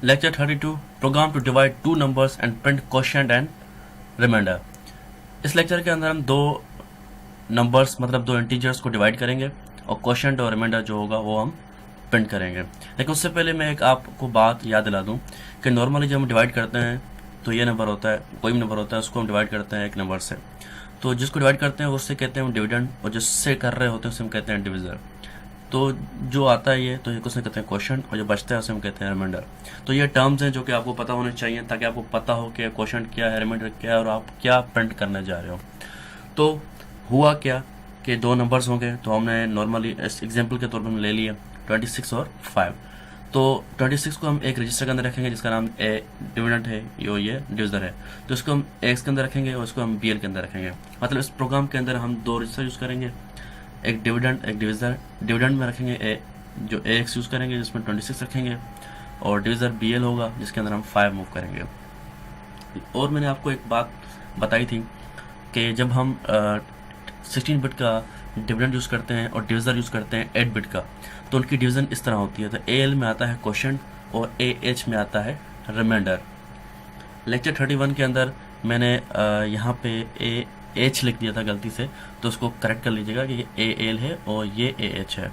Lecture 32 program to divide two numbers and print quotient and reminder. इस lecture के अंदर हम दो नंबर्स मतलब दो इंटीजर्स को डिवाइड करेंगे और क्वोशिएंट और रिमाइंडर जो होगा वो हम प्रिंट करेंगे। लेकिन उससे पहले मैं एक आपको बात याद दिला दूं कि नॉर्मली जब हम डिवाइड करते हैं तो ये नंबर होता है, कोई भी नंबर होता है उसको हम डिवाइड करते हैं एक नंबर से। तो जिसको डिवाइड करते हैं उससे कहते हैं हम डिविडेंड, और जिससे कर रहे होते हैं उसे हम कहते हैं डिविजर। तो जो आता है ये तो ये उसे कहते हैं क्वोशिएंट, और जो बचता है उसे हम कहते हैं रिमाइंडर। तो ये टर्म्स हैं जो कि आपको पता होने चाहिए ताकि आपको पता हो कि क्वोशिएंट क्या है, रिमाइंडर क्या है और आप क्या प्रिंट करने जा रहे हो। तो हुआ क्या कि दो नंबर्स होंगे, तो हमने नॉर्मली एग्जाम्पल के तौर पर ले लिया 26 और 5। तो 26 को हम एक रजिस्टर के अंदर रखेंगे जिसका नाम ए डिविडेंड है, ये डिविजर है। तो इसको हम एक्स के अंदर रखेंगे और इसको हम बीएल के अंदर रखेंगे। मतलब इस प्रोग्राम के अंदर हम दो रजिस्टर यूज़ करेंगे, एक डिविडेंड एक डिविजर। डिविडेंड में रखेंगे ए जो ए एक्स यूज़ करेंगे जिसमें 26 रखेंगे, और डिविजर बीएल होगा जिसके अंदर हम 5 मूव करेंगे। और मैंने आपको एक बात बताई थी कि जब हम 16 बिट का डिविडेंड यूज़ करते हैं और डिविजर यूज़ करते हैं 8 बिट का, तो उनकी डिवीज़न इस तरह होती है। तो एएल में आता है क्वोशिएंट और एएच में आता है रिमाइंडर। लेक्चर 31 के अंदर मैंने यहाँ पे ए एच लिख दिया था गलती से, तो उसको करेक्ट कर लीजिएगा कि ये ए एल है और ये ए एच है।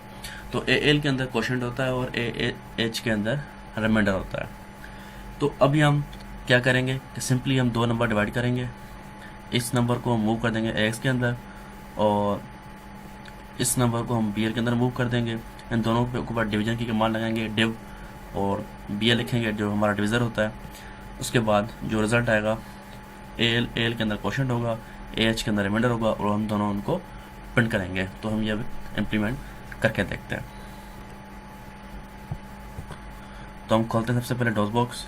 तो ए एल के अंदर क्वोशिएंट होता है और ए एच के अंदर रिमाइंडर होता है। तो अभी हम क्या करेंगे कि सिंपली हम दो नंबर डिवाइड करेंगे। इस नंबर को हम मूव कर देंगे एक्स के अंदर और इस नंबर को हम बी के अंदर मूव कर देंगे। इन दोनों के ऊपर डिवीजन की कमांड लगाएंगे, डिव और बी लिखेंगे जो हमारा डिविजर होता है। उसके बाद जो रिजल्ट आएगा ए एल के अंदर क्वोशिएंट होगा, ए एच के अंदर रिमाइंडर होगा और हम दोनों उनको प्रिंट करेंगे। तो हम ये इम्प्लीमेंट करके देखते हैं। तो हम खोलते हैं सबसे पहले डॉस बॉक्स।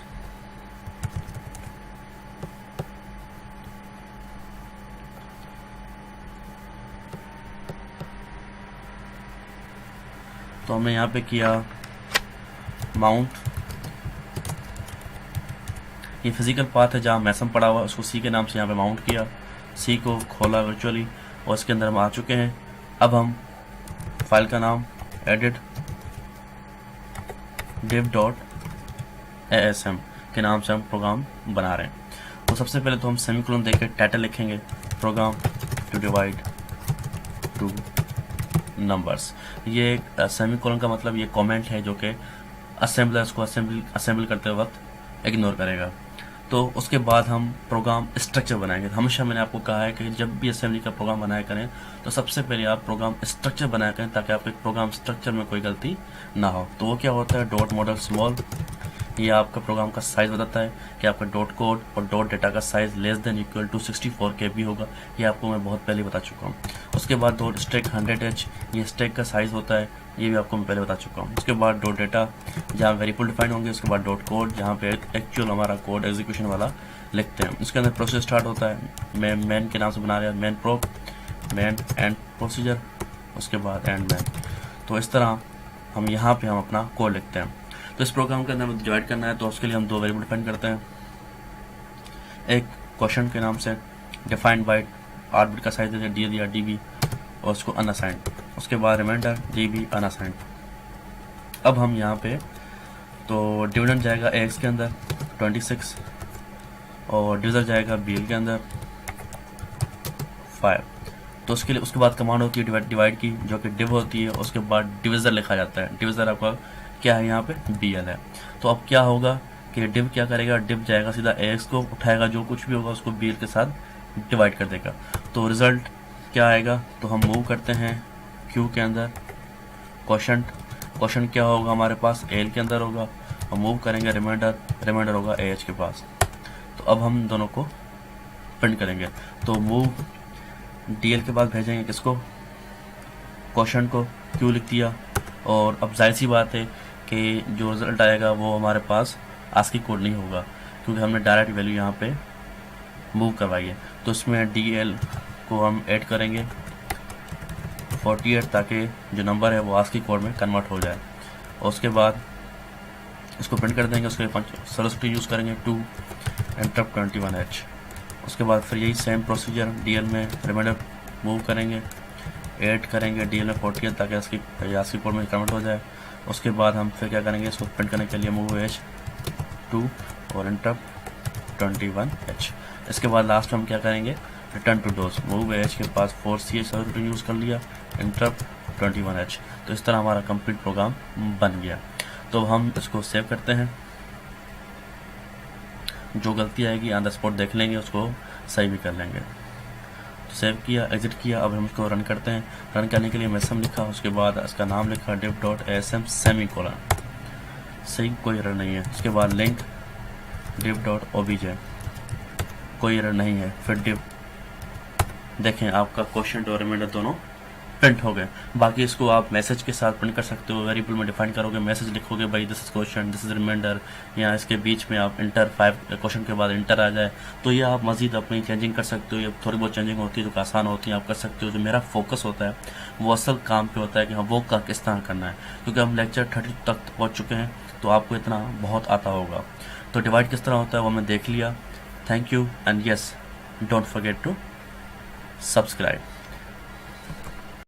तो हमने यहाँ पे किया माउंट, ये फिजिकल पाथ है जहाँ मैसम पड़ा हुआ, उसको सी के नाम से यहाँ पे माउंट किया। सी को खोला वर्चुअली और इसके अंदर हम आ चुके हैं। अब हम फाइल का नाम एडिट div.asm के नाम से हम प्रोग्राम बना रहे हैं। तो सबसे पहले तो हम सेमीकोलन देकर टाइटल लिखेंगे, program to divide two numbers. ये सेमीकोलन का मतलब ये कमेंट है जो कि असेंबलर्स को असेंबल करते वक्त इग्नोर करेगा। तो उसके बाद हम प्रोग्राम स्ट्रक्चर बनाएंगे। हमेशा मैंने आपको कहा है कि जब भी असेंबली का प्रोग्राम बनाया करें तो सबसे पहले आप प्रोग्राम स्ट्रक्चर बनाया करें ताकि आपके प्रोग्राम स्ट्रक्चर में कोई गलती ना हो। तो वो क्या होता है, डॉट मॉडल स्मॉल, ये आपका प्रोग्राम का साइज़ बताता है कि आपका डॉट कोड और डॉट डेटा का size less than equal to 64 KB होगा। ये आपको मैं बहुत पहले बता चुका हूँ। उसके बाद डॉट स्टैक 100H, ये स्टैक का साइज़ होता है, ये भी आपको मैं पहले बता चुका हूँ। उसके बाद डॉट डेटा जहाँ वेरिएबल डिफाइन होंगे, उसके बाद डॉट कोड जहाँ पे एक्चुअल हमारा कोड एग्जीक्यूशन वाला लिखते हैं। उसके अंदर प्रोसेस स्टार्ट होता है, मैन के नाम से बना रहे हैं, man prop, man and procedure, उसके बाद एंड मैन। तो इस तरह हम यहाँ पे हम अपना कोड लिखते हैं। तो इस प्रोग्राम के अंदर हमें डिवाइड करना है, तो उसके लिए हम दो वेरिएबल डिफाइन करते हैं। एक क्वोशिएंट के नाम से डिफाइंड बाय 8 बिट का साइज दे डी दिया DB और उसको अनअसाइंड। उसके बाद रिमाइंडर DB अनअसाइंड। अब हम यहाँ पे तो डिविडेंड जाएगा एक्स के अंदर 26 और डिविजर जाएगा बीएल के अंदर 5। तो उसके लिए उसके बाद कमांड होती है डिवाइड की जो कि डिव होती है। उसके बाद डिविजर लिखा जाता है। डिविजर आपका क्या है, यहाँ पे BL है। तो अब क्या होगा कि डिव क्या करेगा, डिव जाएगा सीधा एक्स को उठाएगा, जो कुछ भी होगा उसको BL के साथ डिवाइड कर देगा। तो रिजल्ट क्या आएगा, तो हम मूव करते हैं क्यू के अंदर क्वोशिएंट क्या होगा हमारे पास एल के अंदर होगा। हम मूव करेंगे रिमाइंडर होगा एच के पास। तो अब हम दोनों को प्रिंट करेंगे। तो मूव DL के बाद भेजेंगे किसको, क्वोशिएंट को, क्यू लिख दिया। और अब जाहिर सी बात है कि जो रिजल्ट आएगा वो हमारे पास आस्की कोड नहीं होगा क्योंकि हमने डायरेक्ट वैल्यू यहाँ पे मूव करवाई है। तो इसमें DL को हम ऐड करेंगे 48 ताकि जो नंबर है वो आस्की कोड में कन्वर्ट हो जाए। और उसके बाद इसको प्रिंट कर देंगे। उसके सरस्वती यूज़ करेंगे 2 इंटरप्ट 21H। उसके बाद फिर यही सेम प्रोसीजर DL में रिमाइंडर मूव करेंगे, ऐड करेंगे DL में 48 ताकि आस्की कोड में कन्वर्ट हो जाए। उसके बाद हम फिर क्या करेंगे, इसको प्रिंट करने के लिए मूव H 2 और इंटरप्ट 21H। इसके बाद लास्ट में हम क्या करेंगे, return to DOS, move H के पास 4CH रूटीन यूज़ कर लिया, इंटरप्ट 21H। तो इस तरह हमारा कंप्लीट प्रोग्राम बन गया। तो हम इसको सेव करते हैं, जो गलती आएगी ऑन द स्पॉट देख लेंगे, उसको सही भी कर लेंगे। तो सेव किया, एग्जिट किया, अब हम इसको रन करते हैं। रन करने के लिए मेसम लिखा, उसके बाद इसका नाम लिखा div.asm सेमीकोलन, सही कोई एरर नहीं है। उसके बाद लिंक div.obj, कोई एरर नहीं है। फिर div, देखें आपका क्वेश्चन और रिमाइंडर दोनों प्रिंट हो गए। बाकी इसको आप मैसेज के साथ प्रिंट कर सकते हो, वेरिएबल में डिफाइन करोगे, मैसेज लिखोगे भाई this is question, this is reminder, या इसके बीच में आप इंटर 5 क्वेश्चन के बाद इंटर आ जाए, तो ये आप मजीद अपनी चेंजिंग कर सकते हो। ये थोड़ी बहुत चेंजिंग होती है जो आसान होती है, आप कर सकते हो। जो मेरा फोकस होता है वो असल काम पे होता है कि हाँ वो का किस तरह करना है, क्योंकि हम लेक्चर 30 तक पहुँच चुके हैं, तो आपको इतना बहुत आता होगा। तो डिवाइड किस तरह होता है वो हमने देख लिया। Thank you and yes, don't forget to subscribe.